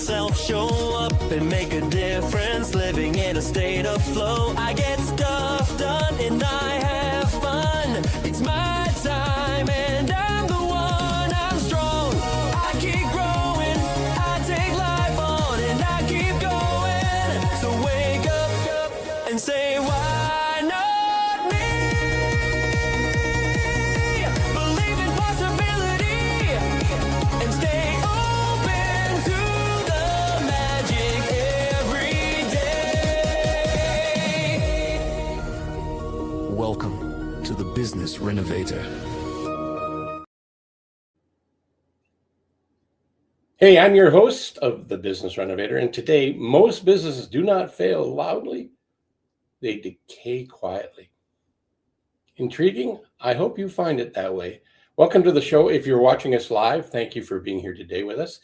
myself show up and make a difference, living in a state of flow. I get stuff done and I have fun. It's my time and I'm the one. I'm strong, I keep growing, I take life on and I keep going. So wake up and say, why not me? Believe in possibility and stay open to the magic every day. Welcome to the Business Renovator. Hey, I'm your host of the Business Renovator, and today, most businesses do not fail loudly, they decay quietly. Intriguing? I hope you find it that way. Welcome to the show. If you're watching us live, thank you for being here today with us.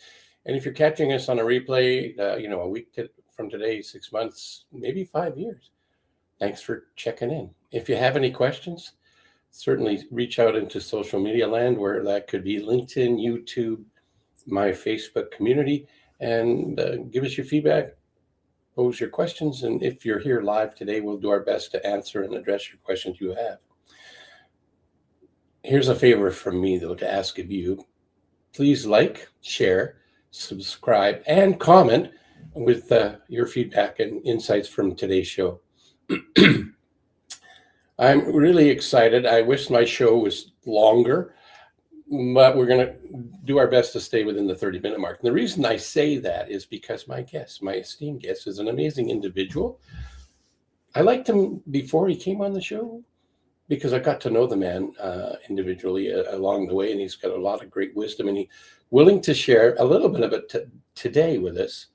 And if you're catching us on a replay, a week from today, 6 months, maybe 5 years, thanks for checking in. If you have any questions, certainly reach out into social media land, where that could be LinkedIn, YouTube, my Facebook community, and give us your feedback, pose your questions, and if you're here live today, we'll do our best to answer and address your questions you have. Here's a favor from me, though, to ask of you. Please like, share, subscribe, and comment with your feedback and insights from today's show. I'm really excited. I wish my show was longer, but we're going to do our best to stay within the 30-minute mark. And the reason I say that is because my esteemed guest, is an amazing individual. I liked him before he came on the show because I got to know the man individually along the way, and he's got a lot of great wisdom, and he's willing to share a little bit of it today with us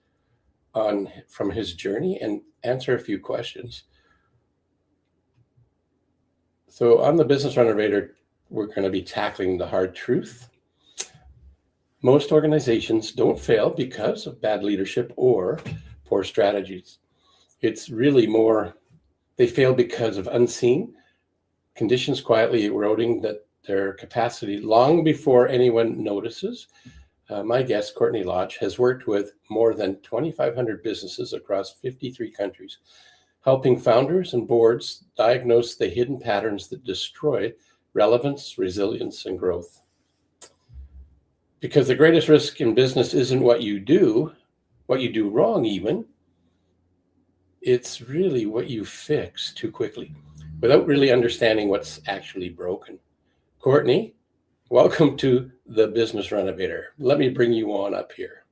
from his journey and answer a few questions. So on the Business Renovator, we're going to be tackling the hard truth. Most organizations don't fail because of bad leadership or poor strategies. It's really more, they fail because of unseen conditions quietly eroding their capacity long before anyone notices. My guest, Courtney Lodge, has worked with more than 2,500 businesses across 53 countries, helping founders and boards diagnose the hidden patterns that destroy relevance, resilience, and growth. Because the greatest risk in business isn't what you do wrong even. It's really what you fix too quickly without really understanding what's actually broken. Courtney, welcome to the Business Renovator. Let me bring you on up here.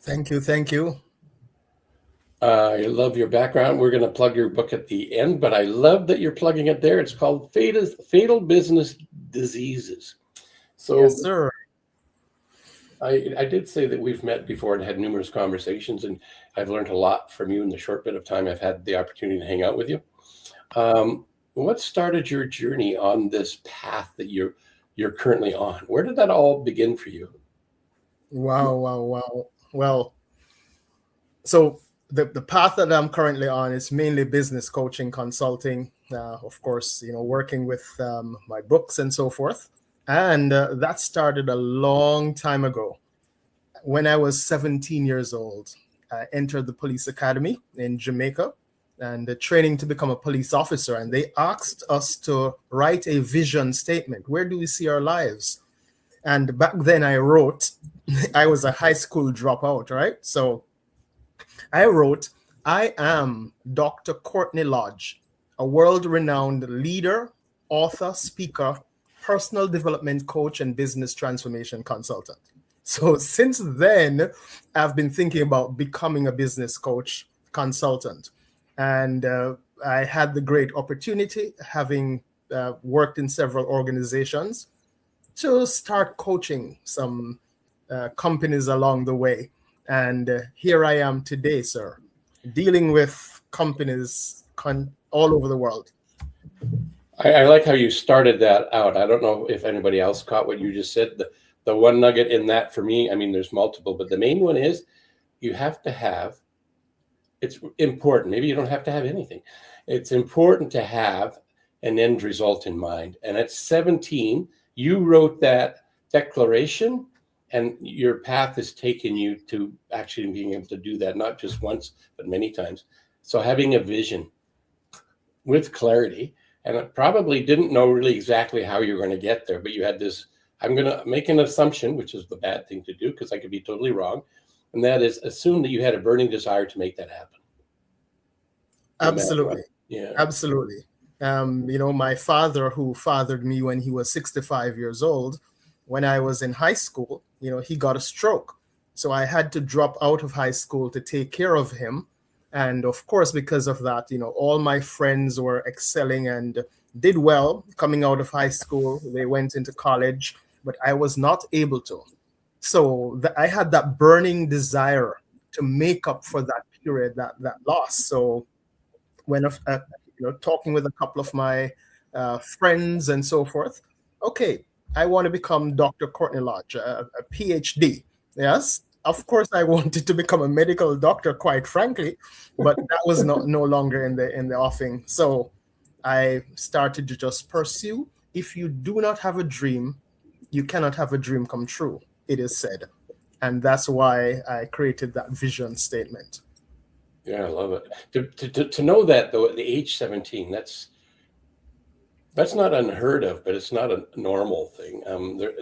Thank you. I love your background. We're going to plug your book at the end, but I love that you're plugging it there. It's called Fatal Business Diseases. So, yes, sir. I did say that we've met before and had numerous conversations, and I've learned a lot from you in the short bit of time I've had the opportunity to hang out with you. What started your journey on this path that you're currently on? Where did that all begin for you? Wow. Well, so the path that I'm currently on is mainly business coaching, consulting, of course, working with my books and so forth. And that started a long time ago. When I was 17 years old, I entered the police academy in Jamaica and training to become a police officer. And they asked us to write a vision statement. Where do we see our lives? And back then I wrote, I was a high school dropout, right? So I wrote, I am Dr. Courtney Lodge, a world-renowned leader, author, speaker, personal development coach, and business transformation consultant. So since then, I've been thinking about becoming a business coach consultant. And I had the great opportunity, having worked in several organizations, to start coaching some companies along the way. And here I am today, sir, dealing with companies all over the world. I like how you started that out. I don't know if anybody else caught what you just said. The one nugget in that for me, I mean, there's multiple, but the main one is you have to have, it's important. Maybe you don't have to have anything. It's important to have an end result in mind. And at 17, you wrote that declaration And your path has taken you to actually being able to do that, not just once, but many times. So having a vision with clarity, and I probably didn't know really exactly how you're going to get there, but you had this, I'm going to make an assumption, which is the bad thing to do because I could be totally wrong. And that is assume that you had a burning desire to make that happen. Absolutely. Yeah. Absolutely. My father, who fathered me when he was 65 years old, when I was in high school, he got a stroke. So I had to drop out of high school to take care of him. And of course, because of that, all my friends were excelling and did well coming out of high school. They went into college, but I was not able to. So I had that burning desire to make up for that period, that loss. So when talking with a couple of my friends and so forth, okay, I want to become Dr. Courtney Lodge, a PhD. Yes, of course, I wanted to become a medical doctor, quite frankly, but that was no longer in the offing. So I started to just pursue. If you do not have a dream, you cannot have a dream come true, it is said. And that's why I created that vision statement. Yeah, I love it. To know that, though, at the age 17, that's not unheard of, but it's not a normal thing.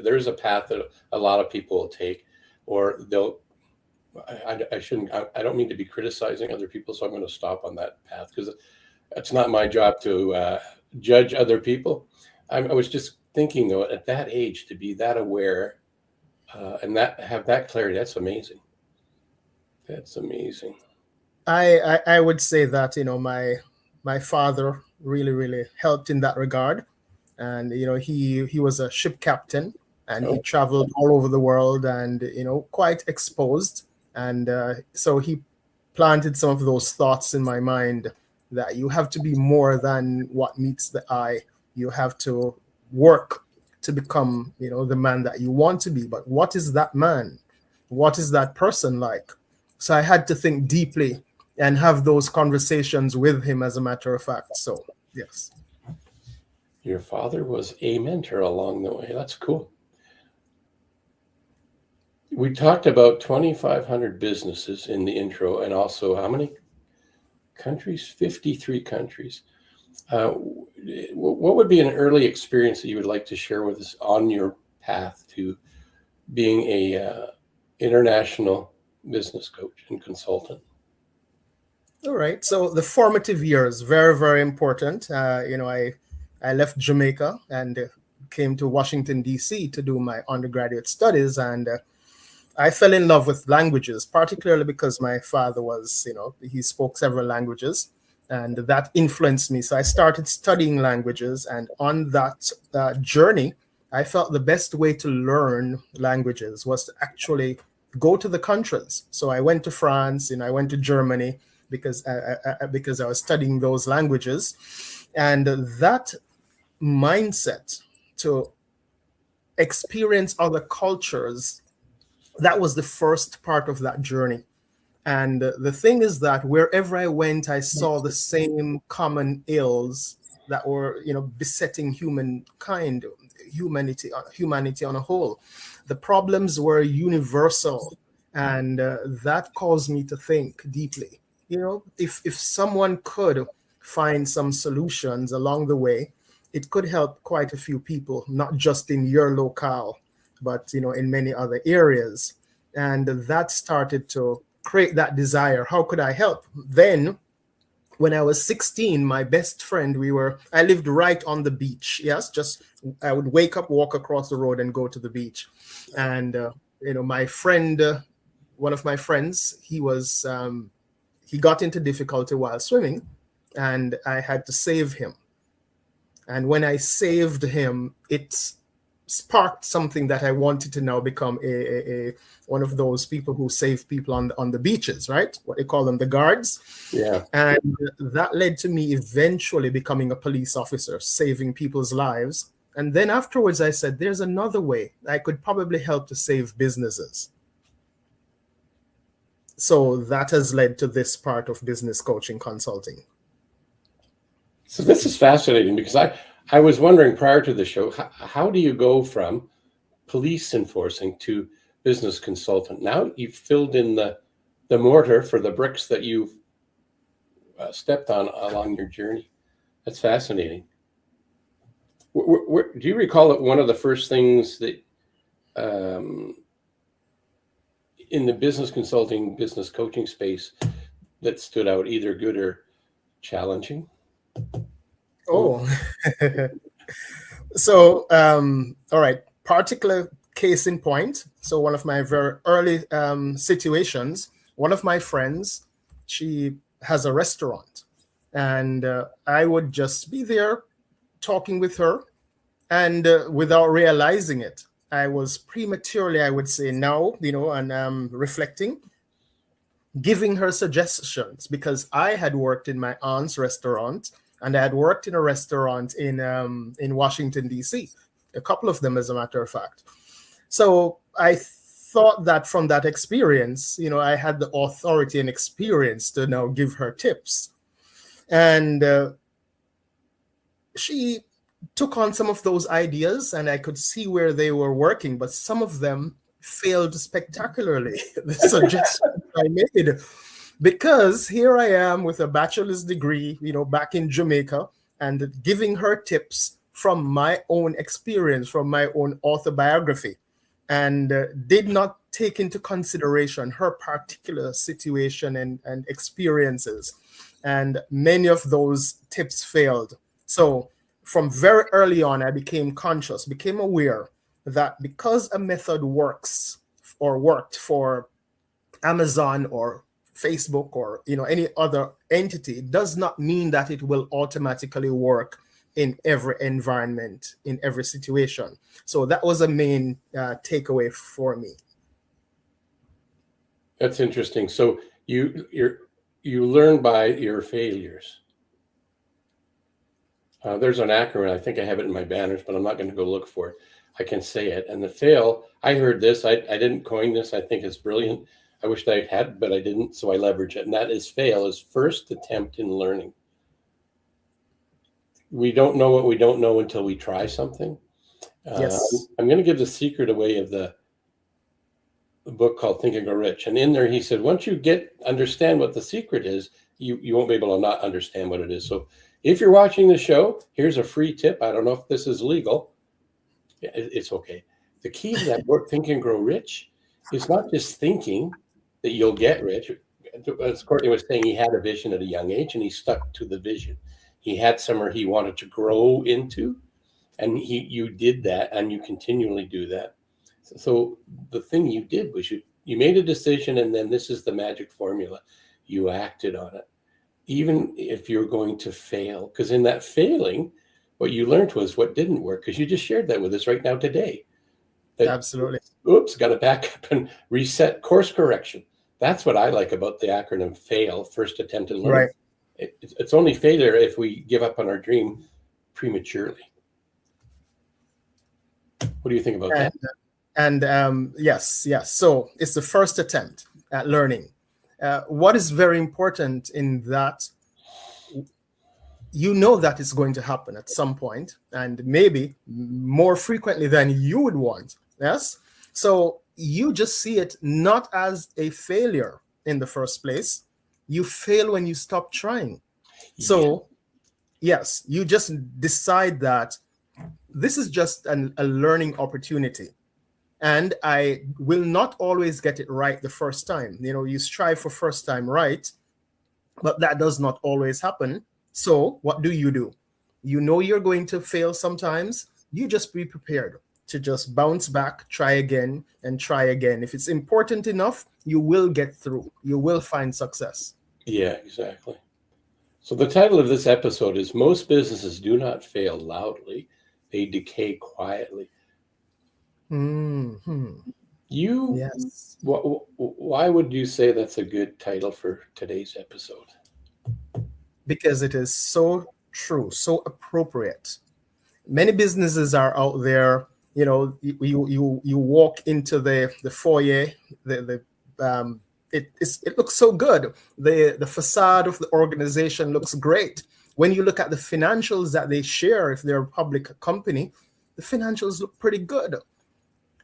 There's a path that a lot of people will take, or they'll. I shouldn't. I don't mean to be criticizing other people, so I'm going to stop on that path because it's not my job to judge other people. I was just thinking, though, at that age, to be that aware and have that clarity, that's amazing. That's amazing. I would say that my father really helped in that regard, and he was a ship captain, and he traveled all over the world, and quite exposed, and so he planted some of those thoughts in my mind that you have to be more than what meets the eye. You have to work to become the man that you want to be. But what is that man? What is that person like? So I had to think deeply and have those conversations with him, as a matter of fact. So, yes. Your father was a mentor along the way. That's cool. We talked about 2,500 businesses in the intro, and also how many countries? 53 countries. What would be an early experience that you would like to share with us on your path to being a international business coach and consultant? All right. So the formative years, very, very important. I left Jamaica and came to Washington, D.C. to do my undergraduate studies. And I fell in love with languages, particularly because my father was, he spoke several languages, and that influenced me. So I started studying languages. And on that journey, I felt the best way to learn languages was to actually go to the countries. So I went to France and I went to Germany, because I was studying those languages, and that mindset to experience other cultures, that was the first part of that journey. And the thing is that wherever I went, I saw the same common ills that were, besetting humankind, humanity on a whole. The problems were universal, and that caused me to think deeply. If someone could find some solutions along the way, it could help quite a few people, not just in your locale, but in many other areas. And that started to create that desire. How could I help? Then, when I was 16, my best friend, I lived right on the beach. Yes, I would wake up, walk across the road, and go to the beach. And my friend, one of my friends, he got into difficulty while swimming, and I had to save him. And when I saved him, it sparked something that I wanted to now become a one of those people who save people on the beaches, right? What they call them, the guards. Yeah. And that led to me eventually becoming a police officer, saving people's lives. And then afterwards, I said, there's another way I could probably help to save businesses. So that has led to this part of business coaching consulting. So this is fascinating because I was wondering prior to the show, how do you go from police enforcing to business consultant. Now you've filled in the mortar for the bricks that you've stepped on along your journey. That's fascinating. Do you recall that one of the first things that in the business consulting, business coaching space that stood out, either good or challenging? Oh, so all right. Particular case in point. So one of my very early situations. One of my friends, she has a restaurant, and I would just be there talking with her, and without realizing it, I was prematurely, I would say now, and reflecting, giving her suggestions, because I had worked in my aunt's restaurant, and I had worked in a restaurant in Washington, D.C., a couple of them, as a matter of fact. So I thought that from that experience, I had the authority and experience to now give her tips. And she took on some of those ideas, and I could see where they were working, but some of them failed spectacularly. The suggestions I made, because here I am with a bachelor's degree, back in Jamaica, and giving her tips from my own experience, from my own autobiography, and did not take into consideration her particular situation and experiences. And many of those tips failed. So from very early on, I became conscious, became aware that because a method works or worked for Amazon or Facebook or any other entity, it does not mean that it will automatically work in every environment, in every situation. So that was a main takeaway for me. That's interesting. So you learn by your failures. There's an acronym. I think I have it in my banners, but I'm not going to go look for it. I can say it. And the fail, I heard this. I didn't coin this. I think it's brilliant. I wished I had, but I didn't. So I leverage it. And that is fail is first attempt in learning. We don't know what we don't know until we try something. Yes. I'm going to give the secret away of the book called Think and Grow Rich. And in there, he said, once you understand what the secret is, you won't be able to not understand what it is. So if you're watching the show, here's a free tip. I don't know if this is legal. It's okay. The key to that book, Think and Grow Rich, is not just thinking that you'll get rich. As Courtney was saying, he had a vision at a young age, and he stuck to the vision. He had somewhere he wanted to grow into, and you did that, and you continually do that. So the thing you did was you made a decision, and then this is the magic formula. You acted on it, even if you're going to fail, because in that failing, what you learned was what didn't work, because you just shared that with us right now today. Absolutely. Oops, got to back up and reset, course correction. That's what I like about the acronym FAIL, first attempt and learn. Right. It's only failure if we give up on our dream prematurely. What do you think about that? And yes. So it's the first attempt at learning. What is very important in that, that it's going to happen at some point, and maybe more frequently than you would want. Yes. So you just see it not as a failure in the first place. You fail when you stop trying. Yeah. So yes, you just decide that this is just a learning opportunity. And I will not always get it right the first time. You strive for first time right, but that does not always happen. So what do? You're going to fail sometimes. You just be prepared to just bounce back, try again, and try again. If it's important enough, you will get through. You will find success. Yeah, exactly. So the title of this episode is Most Businesses Do Not Fail Loudly. They Decay Quietly. Mm-hmm. Yes. Why would you say that's a good title for today's episode? Because it is so true, so appropriate. Many businesses are out there. You walk into the foyer. It looks so good. The facade of the organization looks great. When you look at the financials that they share, if they're a public company, the financials look pretty good.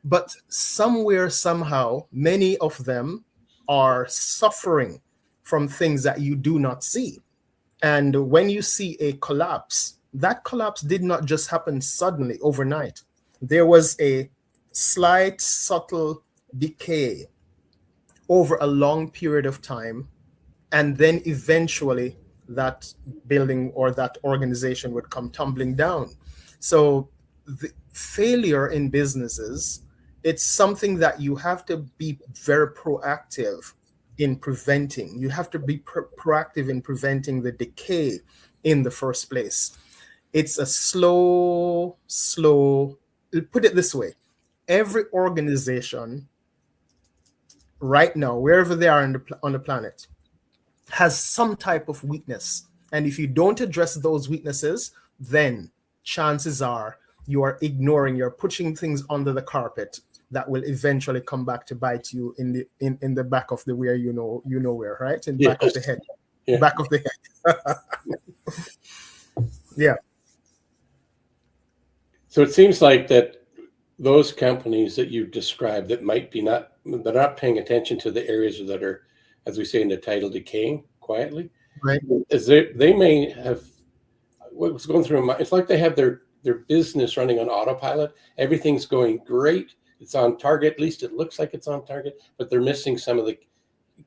But somewhere, somehow, many of them are suffering from things that you do not see. And when you see a collapse, that collapse did not just happen suddenly overnight. There was a slight, subtle decay over a long period of time. And then eventually that building or that organization would come tumbling down. So the failure in businesses, it's something that you have to be very proactive in preventing. You have to be proactive in preventing the decay in the first place. It's a slow, put it this way. Every organization right now, wherever they are on the planet, has some type of weakness. And if you don't address those weaknesses, then chances are you are ignoring, you're pushing things under the carpet that will eventually come back to bite you in the back of the where you know where, right? In back of the head. Yeah. Back of the head. Yeah. So it seems like that those companies that you described that might be they're not paying attention to the areas that are, as we say in the title, decaying quietly. Right. Is they may have what was going through my mind. It's like they have their business running on autopilot. Everything's going great. It's on target. At least it looks like it's on target, but they're missing some of the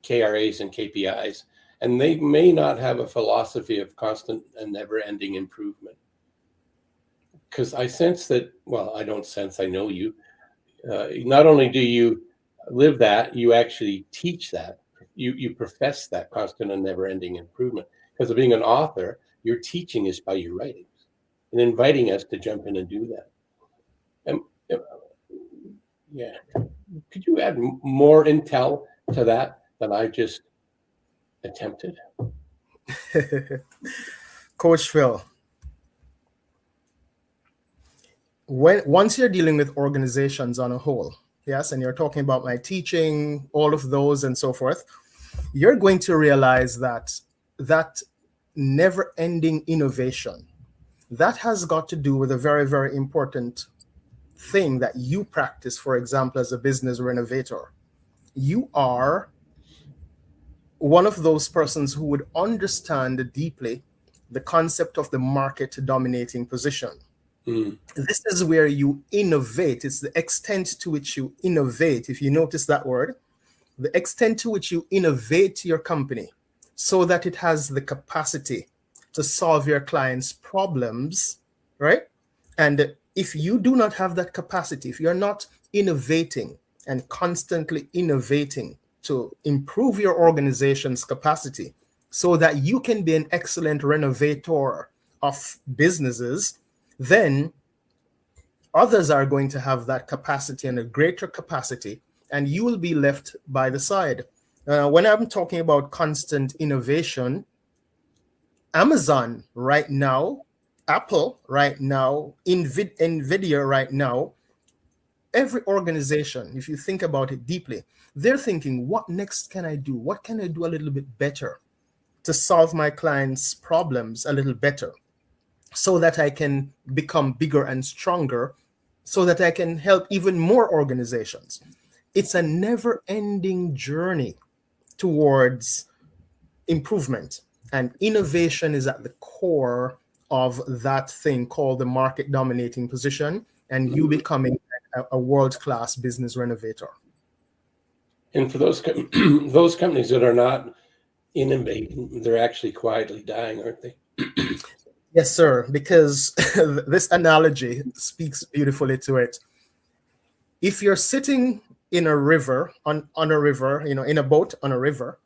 KRAs and KPIs. And they may not have a philosophy of constant and never-ending improvement. Because I sense that, well, I don't sense, I know you. Not only do you live that, you actually teach that. You profess that constant and never-ending improvement. Because of being an author, your teaching is by your writings and inviting us to jump in and do that. And yeah, could you add more intel to that than I just attempted? Coach Phil, once you're dealing with organizations on a whole, yes, and you're talking about my teaching, all of those and so forth, you're going to realize that never-ending innovation, that has got to do with a very, very important thing that you practice, for example, as a business renovator. You are one of those persons who would understand deeply the concept of the market dominating position. This is where you innovate. It's the extent to which you innovate. If you notice that word, the extent to which you innovate your company so that it has the capacity to solve your clients' problems, right? And if you do not have that capacity, if you're not innovating and constantly innovating to improve your organization's capacity so that you can be an excellent renovator of businesses, then others are going to have that capacity and a greater capacity, and you will be left by the side. When I'm talking about constant innovation, Amazon right now, Apple right now, NVIDIA right now, every organization, if you think about it deeply, they're thinking, what next can I do? What can I do a little bit better to solve my clients' problems a little better so that I can become bigger and stronger, so that I can help even more organizations? It's a never-ending journey towards improvement, and innovation is at the core of that thing called the market dominating position, and you becoming a world-class business renovator. And for those those companies that are not innovating, they're actually quietly dying, aren't they? Yes, sir, because this analogy speaks beautifully to it. If you're sitting in a river, on a river, in a boat on a river,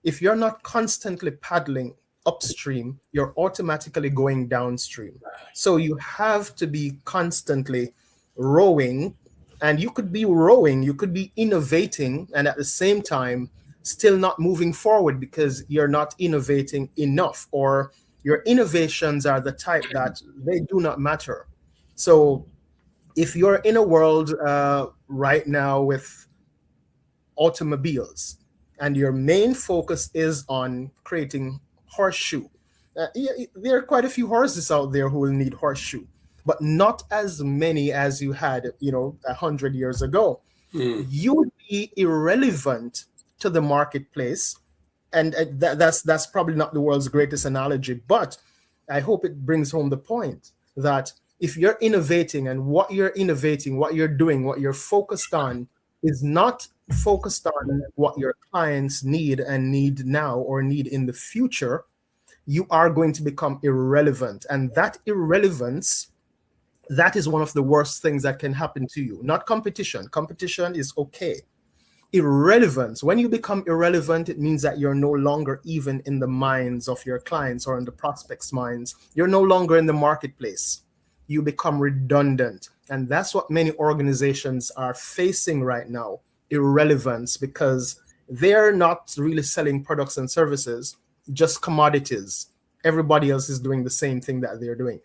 if you're not constantly paddling upstream, you're automatically going downstream. So you have to be constantly rowing, and you could be rowing, you could be innovating, and at the same time still not moving forward because you're not innovating enough, or your innovations are the type that they do not matter. So if you're in a world right now with automobiles, and your main focus is on creating horseshoe, there are quite a few horses out there who will need horseshoe. but not as many as you had, 100 years ago. You would be irrelevant to the marketplace. And that's probably not the world's greatest analogy, but I hope it brings home the point that if you're innovating and what you're innovating, what you're doing, what you're focused on is not focused on what your clients need and need now or need in the future, you are going to become irrelevant. And that irrelevance, that is one of the worst things that can happen to you. Not competition. Competition is okay. Irrelevance. When you become irrelevant, it means that you're no longer even in the minds of your clients or in the prospects' minds. You're no longer in the marketplace. You become redundant. And that's what many organizations are facing right now, irrelevance, because they're not really selling products and services, just commodities. Everybody else is doing the same thing that they're doing.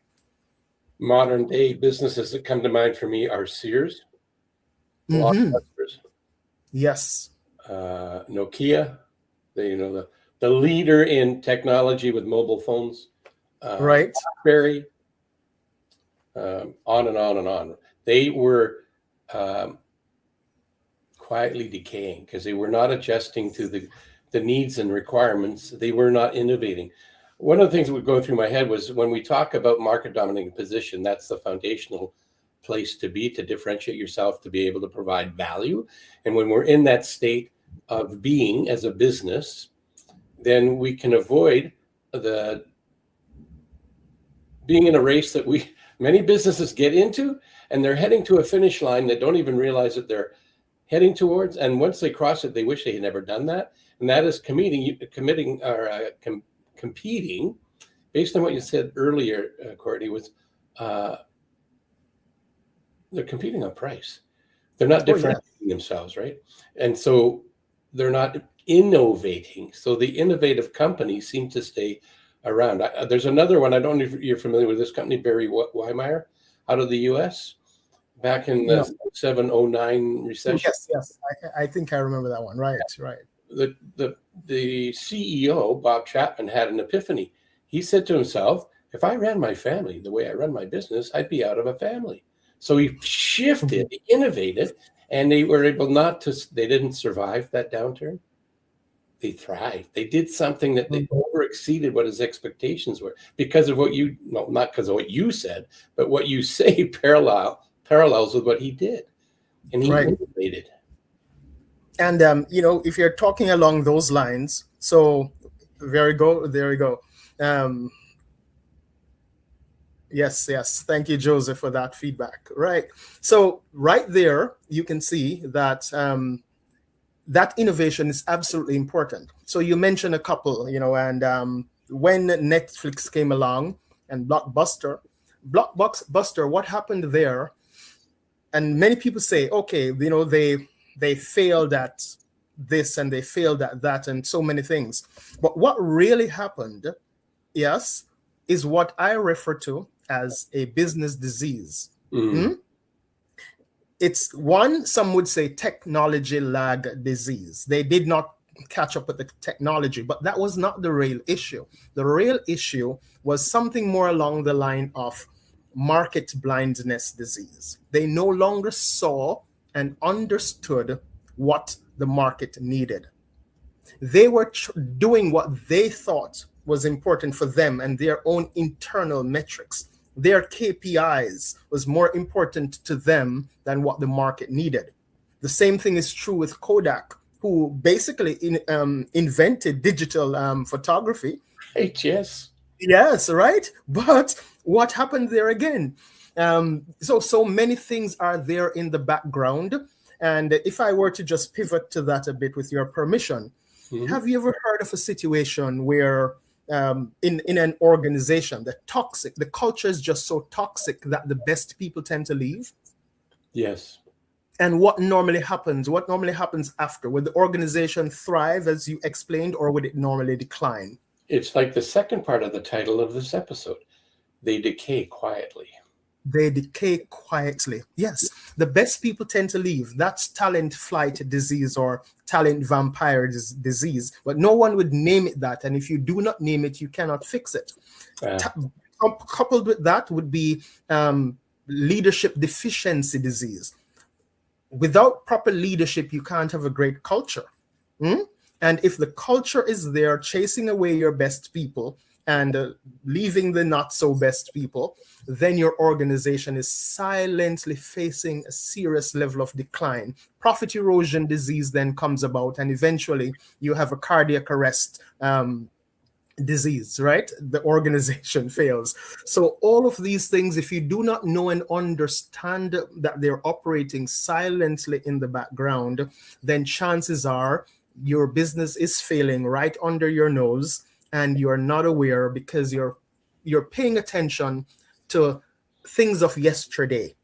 Modern day businesses that come to mind for me are Sears, Blockbusters, yes, Nokia, the leader in technology with mobile phones, right, BlackBerry, on and on and on. They were quietly decaying because they were not adjusting to the needs and requirements. They were not innovating. One of the things that would go through my head was when we talk about market dominating position, that's the foundational place to be, to differentiate yourself, to be able to provide value. And when we're in that state of being as a business, then we can avoid the being in a race that many businesses get into, and they're heading to a finish line that don't even realize that they're heading towards. And once they cross it, they wish they had never done that. And that is competing based on what you said earlier, Courtney, was they're competing on price. They're not differentiating themselves, right? And so they're not innovating. So the innovative companies seem to stay around. There's another one. I don't know if you're familiar with this company, Barry Weimeyer, out of the U.S. back in the 07-09 recession. Yes. I think I remember that one. Right. The CEO, Bob Chapman, had an epiphany. He said to himself, if I ran my family the way I run my business, I'd be out of a family. So he shifted, he innovated, and they were able they didn't survive that downturn. They thrived. They did something that they over exceeded what his expectations were because of not because of what you said, but what you say parallels with what he did. And he innovated. And, if you're talking along those lines, so there we go. Yes. Thank you, Joseph, for that feedback. Right. So right there, you can see that that innovation is absolutely important. So you mentioned a couple, and when Netflix came along and Blockbuster, what happened there? And many people say, okay, they failed at this and they failed at that and so many things. But what really happened, yes, is what I refer to as a business disease. It's some would say technology lag disease. They did not catch up with the technology, but that was not the real issue. The real issue was something more along the line of market blindness disease. They no longer saw and understood what the market needed. They were doing what they thought was important for them and their own internal metrics. Their KPIs was more important to them than what the market needed. The same thing is true with Kodak, who basically invented digital photography. Yes. Yes, right? But what happened there again? So many things are there in the background. And if I were to just pivot to that a bit with your permission, have you ever heard of a situation where in an organization, the culture is just so toxic that the best people tend to leave? Yes. And what normally happens? What normally happens after? Would the organization thrive, as you explained, or would it normally decline? It's like the second part of the title of this episode. They decay quietly. They decay quietly. Yes, the best people tend to leave. That's talent flight disease or talent vampire disease. But no one would name it that. And if you do not name it, you cannot fix it. coupled with that would be leadership deficiency disease. Without proper leadership, you can't have a great culture. And if the culture is there, chasing away your best people and leaving the not so best people, then your organization is silently facing a serious level of decline. Profit erosion disease then comes about, and eventually you have a cardiac arrest disease, right? The organization fails. So all of these things, if you do not know and understand that they're operating silently in the background, then chances are your business is failing right under your nose, and you're not aware because you're paying attention to things of yesterday.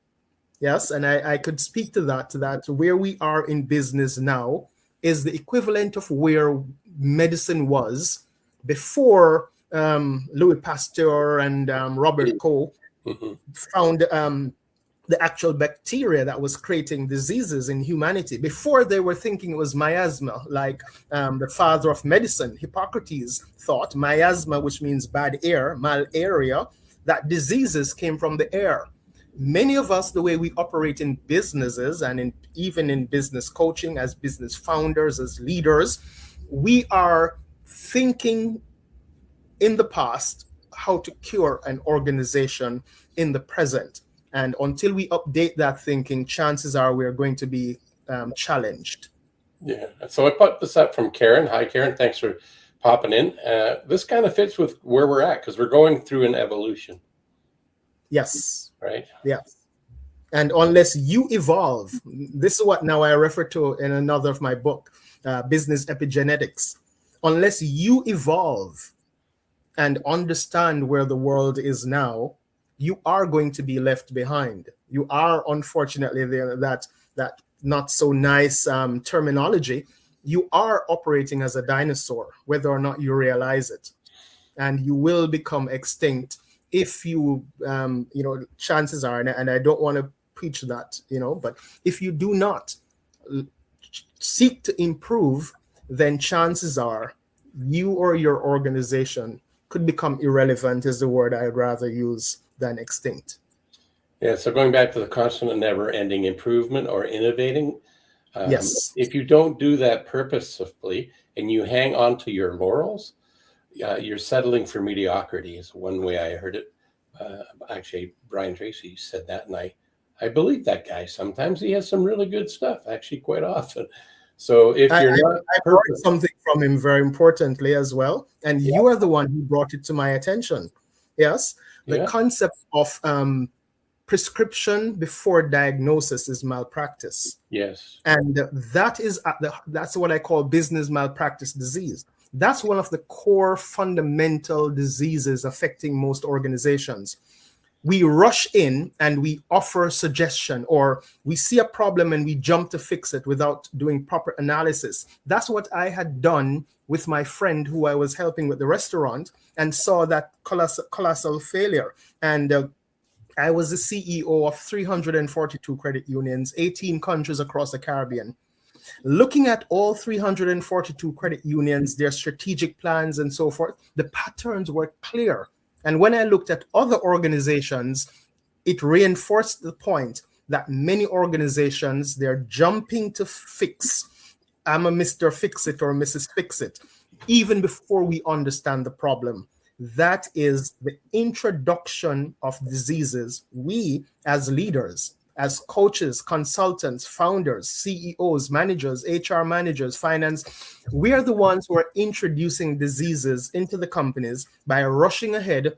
Yes, and I could speak to that where we are in business now is the equivalent of where medicine was before Louis Pasteur and Robert Koch found the actual bacteria that was creating diseases in humanity. Before, they were thinking it was miasma, like the father of medicine, Hippocrates, thought miasma, which means bad air, malaria, that diseases came from the air. Many of us, the way we operate in businesses and even in business coaching, as business founders, as leaders, we are thinking in the past how to cure an organization in the present. And until we update that thinking, chances are we're going to be challenged. Yeah. So I put this up from Karen. Hi, Karen. Thanks for popping in. This kind of fits with where we're at because we're going through an evolution. Yes. Right. Yes. And unless you evolve, this is what now I refer to in another of my book, Business Epigenetics. Unless you evolve and understand where the world is now, you are going to be left behind. You are, unfortunately, that not so nice terminology. You are operating as a dinosaur, whether or not you realize it, and you will become extinct if you, chances are, and I don't want to preach that, but if you do not seek to improve, then chances are you or your organization could become irrelevant, is the word I'd rather use than extinct. Yeah, so going back to the constant and never-ending improvement or innovating, yes. If you don't do that purposefully and you hang on to your laurels, you're settling for mediocrity is one way I heard it. Actually, Brian Tracy said that, and I believe that guy. Sometimes he has some really good stuff, actually quite often. So if you're not... I heard something from him very importantly as well, and you are the one who brought it to my attention. Yes. The concept of prescription before diagnosis is malpractice. Yes. And that's what I call business malpractice disease. That's one of the core fundamental diseases affecting most organizations. We rush in and we offer suggestion, or we see a problem and we jump to fix it without doing proper analysis. That's what I had done with my friend who I was helping with the restaurant and saw that colossal failure. And I was the CEO of 342 credit unions, 18 countries across the Caribbean. Looking at all 342 credit unions, their strategic plans and so forth, the patterns were clear. And when I looked at other organizations, it reinforced the point that many organizations, they're jumping to fix. I'm a Mr. Fix-It or Mrs. Fix-It, even before we understand the problem. That is the introduction of diseases. We, as leaders, as coaches, consultants, founders, CEOs, managers, HR managers, finance, we are the ones who are introducing diseases into the companies by rushing ahead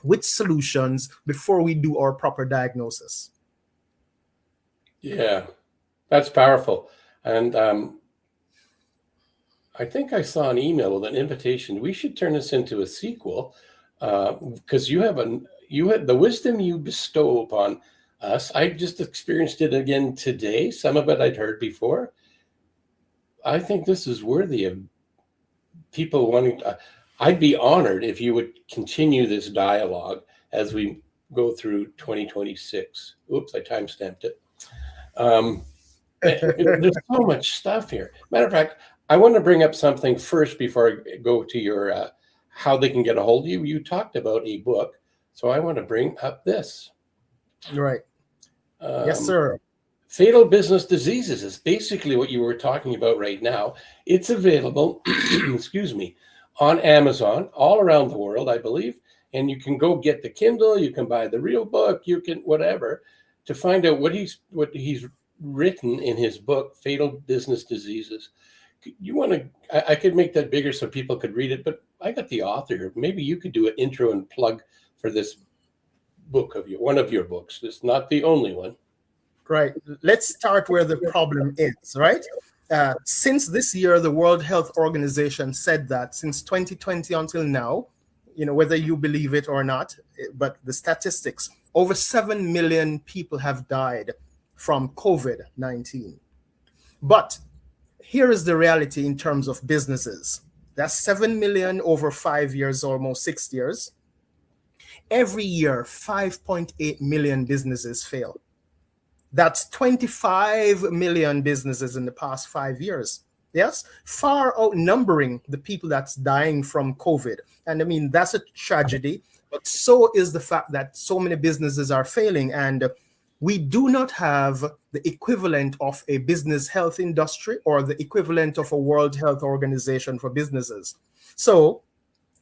with solutions before we do our proper diagnosis. Yeah, that's powerful. And I think I saw an email with an invitation. We should turn this into a sequel because you had the wisdom you bestow upon us. I just experienced it again today. Some of it I'd heard before. I think this is worthy of people wanting to, I'd be honored if you would continue this dialogue as we go through 2026. Oops, I timestamped it. There's so much stuff here. Matter of fact, I want to bring up something first before I go to your how they can get a hold of you. You talked about a book So I want to bring up this. Right. Yes, sir. Fatal business diseases is basically what you were talking about right now. It's available, excuse me, on Amazon all around the world, I believe. And you can go get the Kindle, you can buy the real book, you can whatever, to find out what he's written in his book, Fatal Business Diseases. You want to? I could make that bigger so people could read it, but I got the author here. Maybe you could do an intro and plug for this book of you, one of your books. It's not the only one. Right. Let's start where the problem is, right? Since this year, the World Health Organization said that since 2020 until now, whether you believe it or not, but the statistics, over 7 million people have died from COVID-19. But here is the reality in terms of businesses. That's 7 million over 5 years, almost 6 years. Every year, 5.8 million businesses fail. That's 25 million businesses in the past 5 years. Yes, far outnumbering the people that's dying from COVID. And I mean, that's a tragedy, but so is the fact that so many businesses are failing. And we do not have the equivalent of a business health industry or the equivalent of a World Health Organization for businesses. So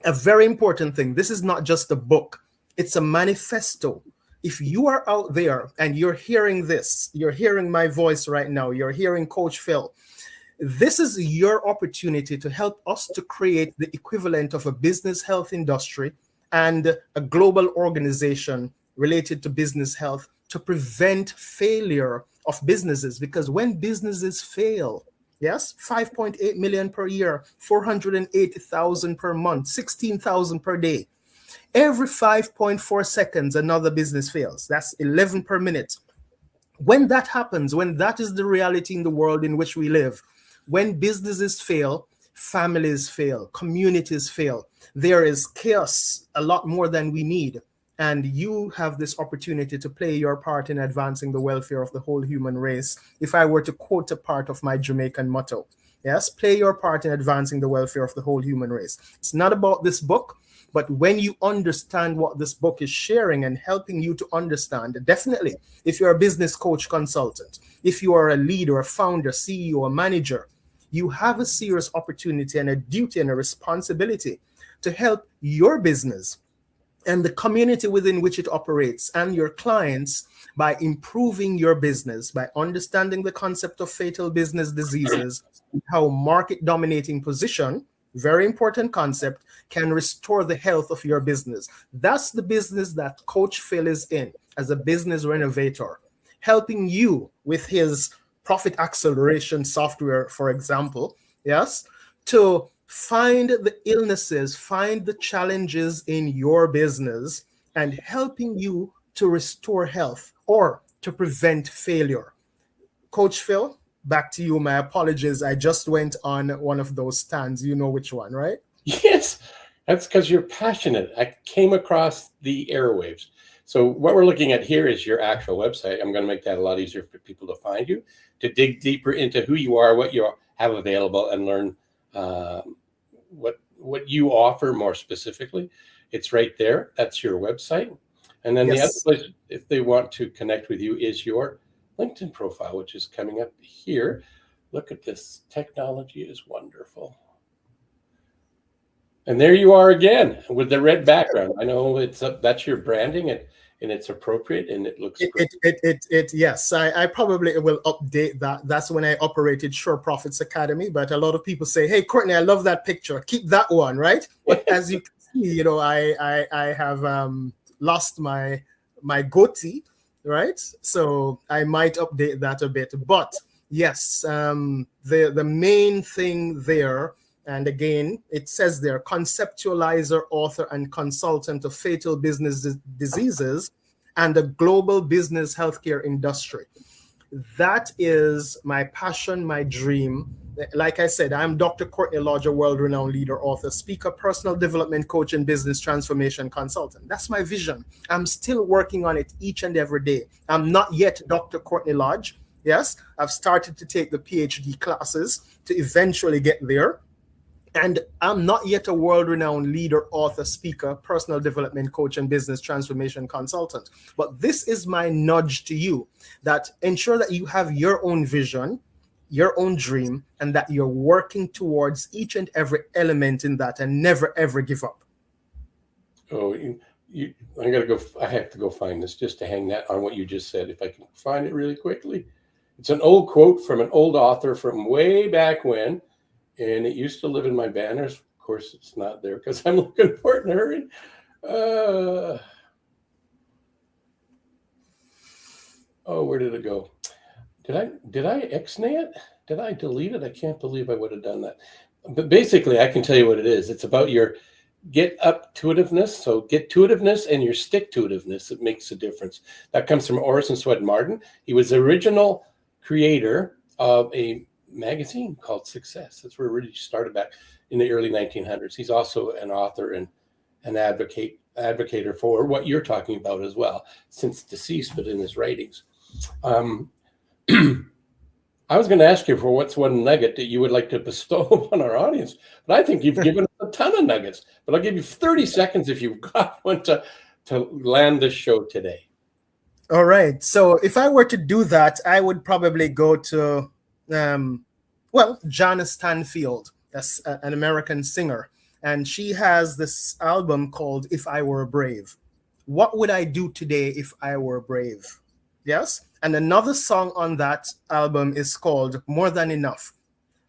a very important thing, this is not just a book, it's a manifesto. If you are out there and you're hearing this, you're hearing my voice right now, you're hearing Coach Phil, this is your opportunity to help us to create the equivalent of a business health industry and a global organization related to business health to prevent failure of businesses. Because when businesses fail, yes, 5.8 million per year, 480,000 per month, 16,000 per day. Every 5.4 seconds, another business fails. That's 11 per minute. When that happens, when that is the reality in the world in which we live, when businesses fail, families fail, communities fail, there is chaos, a lot more than we need. And you have this opportunity to play your part in advancing the welfare of the whole human race. If I were to quote a part of my Jamaican motto, yes, play your part in advancing the welfare of the whole human race. It's not about this book. But when you understand what this book is sharing and helping you to understand, definitely, if you're a business coach consultant, if you are a leader, a founder, CEO, a manager, you have a serious opportunity and a duty and a responsibility to help your business and the community within which it operates and your clients by improving your business, by understanding the concept of fatal business diseases, how market dominating position, very important concept, can restore the health of your business. That's the business that Coach Phil is in as a business renovator, helping you with his profit acceleration software, for example, yes, to find the illnesses, find the challenges in your business and helping you to restore health or to prevent failure. Coach Phil, back to you. My apologies. I just went on one of those stands. You know which one, right? Yes, that's because you're passionate. I came across the airwaves. So what we're looking at here is your actual website. I'm going to make that a lot easier for people to find you, to dig deeper into who you are, what you have available, and learn what you offer more specifically. It's right there. That's your website. And then Yes. the other place, if they want to connect with you, is your LinkedIn profile, which is coming up here. Look at this. Technology is wonderful. And there you are again with the red background. I know that's your branding and it's appropriate and it looks great. Yes, I probably will update that. That's when I operated Sure Profits Academy. But a lot of people say, hey, Courtney, I love that picture. Keep that one, right? But as you can see, I have lost my goatee, right? So I might update that a bit. But yes, the main thing there, and again, it says there, conceptualizer, author, and consultant of fatal business diseases and the global business healthcare industry. That is my passion, my dream. Like I said, I'm Dr. Courtney Lodge, a world-renowned leader, author, speaker, personal development coach, and business transformation consultant. That's my vision. I'm still working on it each and every day. I'm not yet Dr. Courtney Lodge. Yes, I've started to take the PhD classes to eventually get there. And I'm not yet a world-renowned leader, author, speaker, personal development coach, and business transformation consultant. But this is my nudge to you, that ensure that you have your own vision, your own dream, and that you're working towards each and every element in that, and never, ever give up. Oh, I have to go find this just to hang that on what you just said. If I can find it really quickly. It's an old quote from an old author from way back when. And it used to live in my banners. Of course, it's not there because I'm looking for it in a hurry. Where did it go? Did I ex-nay it? Did I delete it? I can't believe I would have done that. But basically, I can tell you what it is. It's about your get-up-to-itiveness. So get-to-itiveness and your stick-to-itiveness. It makes a difference. That comes from Orison Swett Marden. He was the original creator of a magazine called Success. That's where it really started back in the early 1900s. He's also an author and an advocator for what you're talking about as well, since deceased, but in his writings. I was going to ask you for what's one nugget that you would like to bestow on our audience, but I think you've given a ton of nuggets. But I'll give you 30 seconds if you've got one to land this show today. All right. So if I were to do that, I would probably go to Jana Stanfield, that's an American singer, and she has this album called If I Were Brave. What would I do today if I were brave? Yes. And another song on that album is called More Than Enough.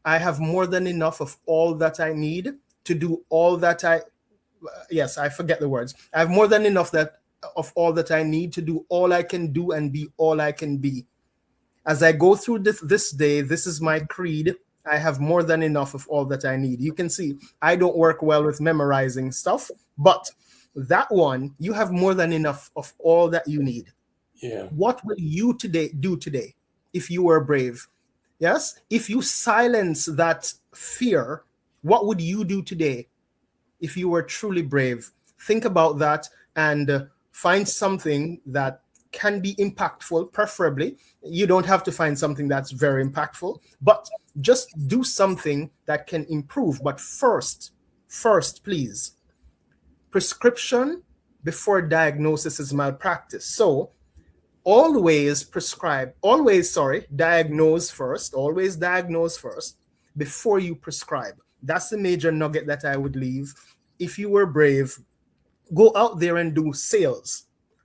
I have more than enough of all that I need to do all that I forget the words. I have more than enough of all that I need to do all I can do and be all I can be. As I go through this day, this is my creed. I have more than enough of all that I need. You can see I don't work well with memorizing stuff, but that one, you have more than enough of all that you need. Yeah. What will you do today if you were brave? Yes. If you silence that fear, what would you do today if you were truly brave? Think about that and find something that can be impactful, preferably. You don't have to find something that's very impactful, but just do something that can improve. But first, please, prescription before diagnosis is malpractice. So always diagnose first before you prescribe. That's the major nugget that I would leave. If you were brave, go out there and do sales.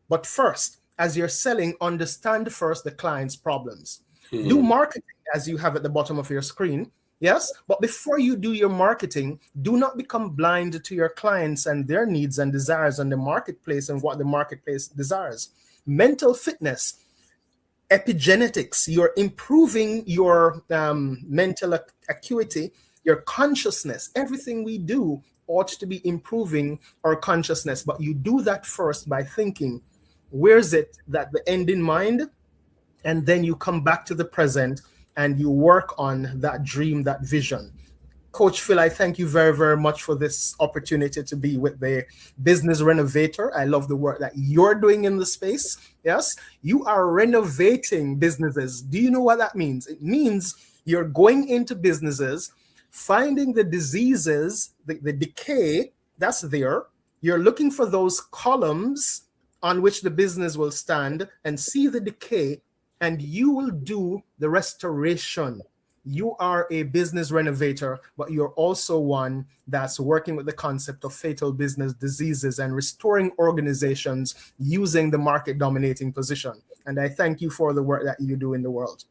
But first, as you're selling, understand first the client's problems. Do marketing as you have at the bottom of your screen. Yes, but before you do your marketing, do not become blind to your clients and their needs and desires and the marketplace and what the marketplace desires. Mental fitness, epigenetics, you're improving your mental acuity, your consciousness. Everything we do ought to be improving our consciousness, but you do that first by thinking, where's it that the end in mind? And then you come back to the present and you work on that dream, that vision. Coach Phil, I thank you very, very much for this opportunity to be with the Business Renovator. I love the work that you're doing in the space. Yes, you are renovating businesses. Do you know what that means? It means you're going into businesses, finding the diseases, the decay that's there. You're looking for those columns on which the business will stand and see the decay, and you will do the restoration. You are a business renovator, but you're also one that's working with the concept of fatal business diseases and restoring organizations using the market dominating position. And I thank you for the work that you do in the world.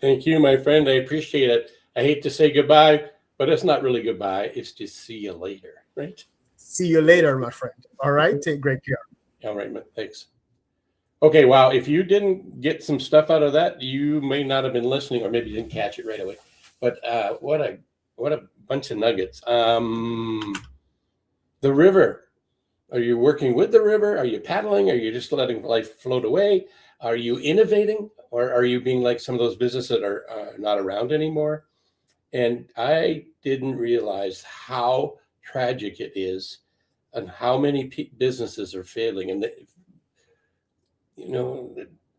Thank you, my friend. I appreciate it. I hate to say goodbye, but it's not really goodbye. It's just see you later, right? See you later, my friend. All right. Take great care. All right, thanks. Okay, wow. If you didn't get some stuff out of that, you may not have been listening, or maybe you didn't catch it right away. But what a bunch of nuggets. The river. Are you working with the river? Are you paddling? Are you just letting life float away? Are you innovating? Or are you being like some of those businesses that are not around anymore? And I didn't realize how tragic it is and how many businesses are failing. And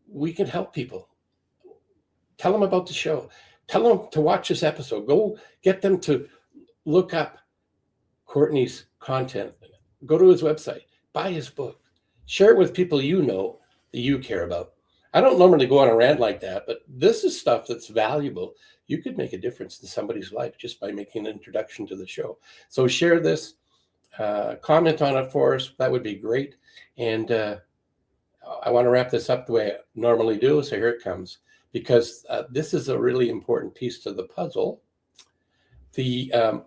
we can help people. Tell them about the show. Tell them to watch this episode. Go get them to look up Courtney's content, go to his website, buy his book, share it with people you know that you care about. I don't normally go on a rant like that, but this is stuff that's valuable. You could make a difference in somebody's life just by making an introduction to the show. So share this, comment on it for us. That would be great. And I want to wrap this up the way I normally do. So here it comes, because this is a really important piece to the puzzle. The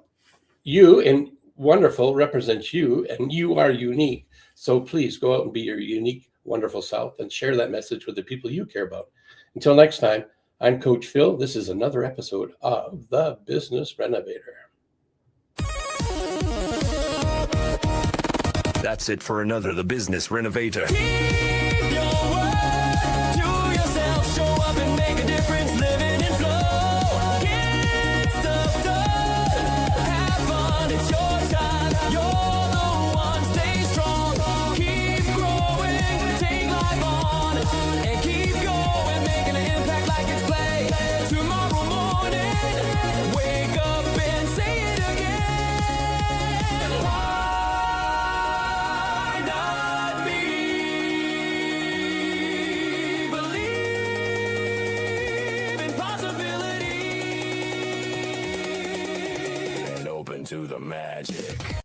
you and wonderful represents you, and you are unique. So please go out and be your unique, wonderful self and share that message with the people you care about. Until next time, I'm Coach Phil. This is another episode of The Business Renovator. That's it for another The Business Renovator. Keep your word to yourself. Show up and make a difference. Living in flow. Get stuff done. Have fun. It's your time. You're the one. Stay strong. Keep growing. Take life on. And keep going. Making an impact like it's play. Tomorrow morning, wake up and say it again. Why not me? Believe in possibility and open to the magic.